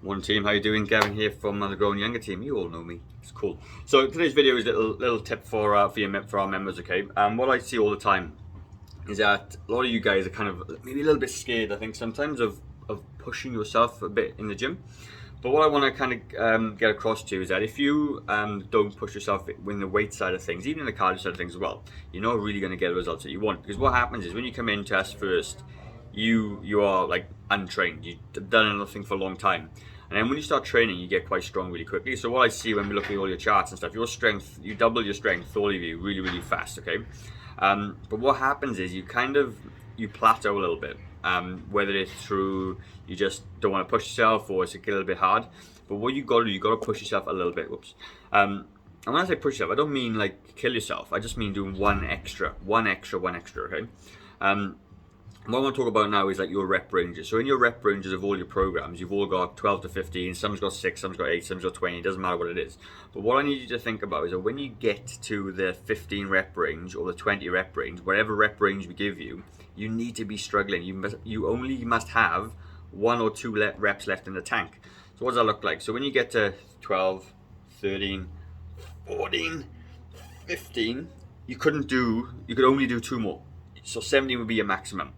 One team, how you doing? Gavin here from the Growing Younger team. You all know me. It's cool. So today's video is a little tip for our members. Okay. What I see all the time is that a lot of you guys are kind of maybe a little bit scared. I think sometimes of pushing yourself a bit in the gym. But what I want to kind of get across to you is that if you don't push yourself in the weight side of things, even in the cardio side of things as well, you're not really going to get the results that you want. Because what happens is when you come in to us first, you are like untrained. You've done nothing for a long time. And then when you start training, you get quite strong really quickly. So what I see when we look at all your charts and stuff, your strength, you double your strength, all of you, really, really fast, okay? But what happens is you plateau a little bit. Whether it's through you just don't want to push yourself or it's a little bit hard. But what you got to do, you got to push yourself a little bit. Whoops. And when I say push yourself, I don't mean like kill yourself. I just mean doing one extra, okay? What I want to talk about now is like your rep ranges. So in your rep ranges of all your programs, you've all got 12 to 15, some's got 6, some's got 8, some's got 20, it doesn't matter what it is. But what I need you to think about is that when you get to the 15 rep range or the 20 rep range, whatever rep range we give you, you need to be struggling. You only must have 1 or 2 reps left in the tank. So what does that look like? So when you get to 12, 13, 14, 15, you could only do 2 more. So 17 would be your maximum.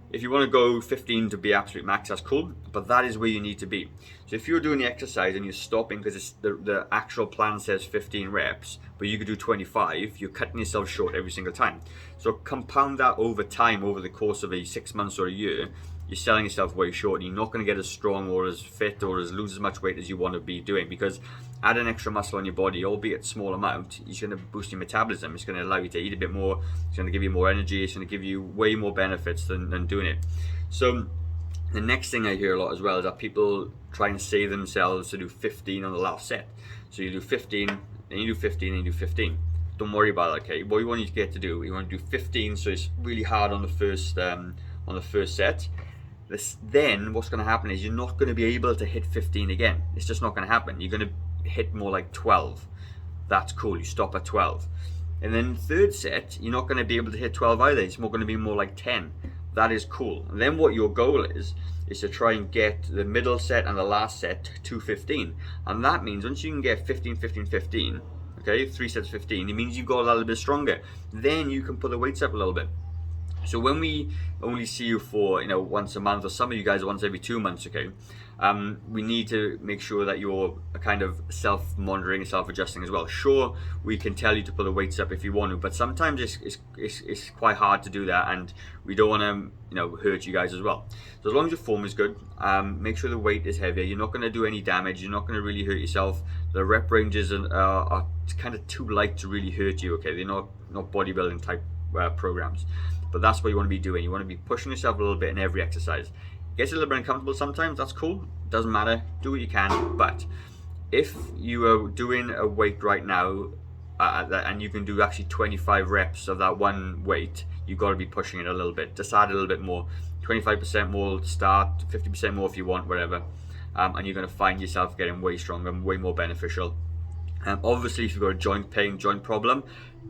If you want to go 15 to be absolute max, that's cool, but that is where you need to be. So if you're doing the exercise and you're stopping because the actual plan says 15 reps, but you could do 25, you're cutting yourself short every single time. So compound that over time, over the course of 6 months or a year, you're selling yourself way short and you're not going to get as strong or as fit or lose as much weight as you want to be doing, because adding extra muscle on your body, albeit small amount, is going to boost your metabolism. It's going to allow you to eat a bit more. It's going to give you more energy. It's going to give you way more benefits than doing it. So the next thing I hear a lot as well is that people try and save themselves to do 15 on the last set. So you do 15, then you do 15, and you do 15. Don't worry about it, okay? What you want you to get to do, you want to do 15, so it's really hard on the first set. Then what's going to happen is you're not going to be able to hit 15 again. It's just not going to happen. You're going to hit more like 12. That's cool. You stop at 12. And then third set, you're not going to be able to hit 12 either. It's going to be more like 10. That is cool. And then what your goal is to try and get the middle set and the last set to 15. And that means once you can get 15, 15, 15, okay, 3 sets 15, it means you've got a little bit stronger. Then you can put the weights up a little bit. So when we only see you for once a month, or some of you guys once every 2 months, okay, we need to make sure that you're kind of self-monitoring and self-adjusting as well. Sure, we can tell you to put the weights up if you want to, but sometimes it's quite hard to do that, and we don't want to hurt you guys as well. So as long as your form is good, make sure the weight is heavier. You're not going to do any damage. You're not going to really hurt yourself. The rep ranges are kind of too light to really hurt you. Okay, they're not bodybuilding type programs. But that's what you want to be doing. You want to be pushing yourself a little bit in every exercise. It gets a little bit uncomfortable sometimes, that's cool. Doesn't matter, do what you can. But if you are doing a weight right now and you can do actually 25 reps of that one weight, you've got to be pushing it a little bit. Just add a little bit more. 25% more to start, 50% more if you want, whatever. And you're going to find yourself getting way stronger and way more beneficial. Obviously, if you've got a joint pain, joint problem,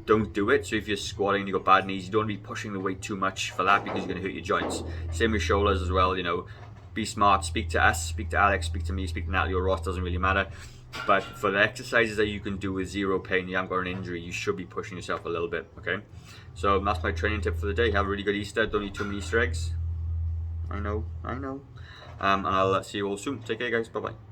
don't do it. So if you're squatting and you've got bad knees, you don't want to be pushing the weight too much for that, because you're going to hurt your joints. Same with shoulders as well. Be smart. Speak to us, speak to Alex, speak to me, speak to Natalie or Ross, doesn't really matter. But for the exercises that you can do with zero pain, you haven't got an injury, you should be pushing yourself a little bit, okay? So that's my training tip for the day. Have a really good Easter. Don't eat too many Easter eggs. I know. And I'll see you all soon. Take care, guys. Bye-bye.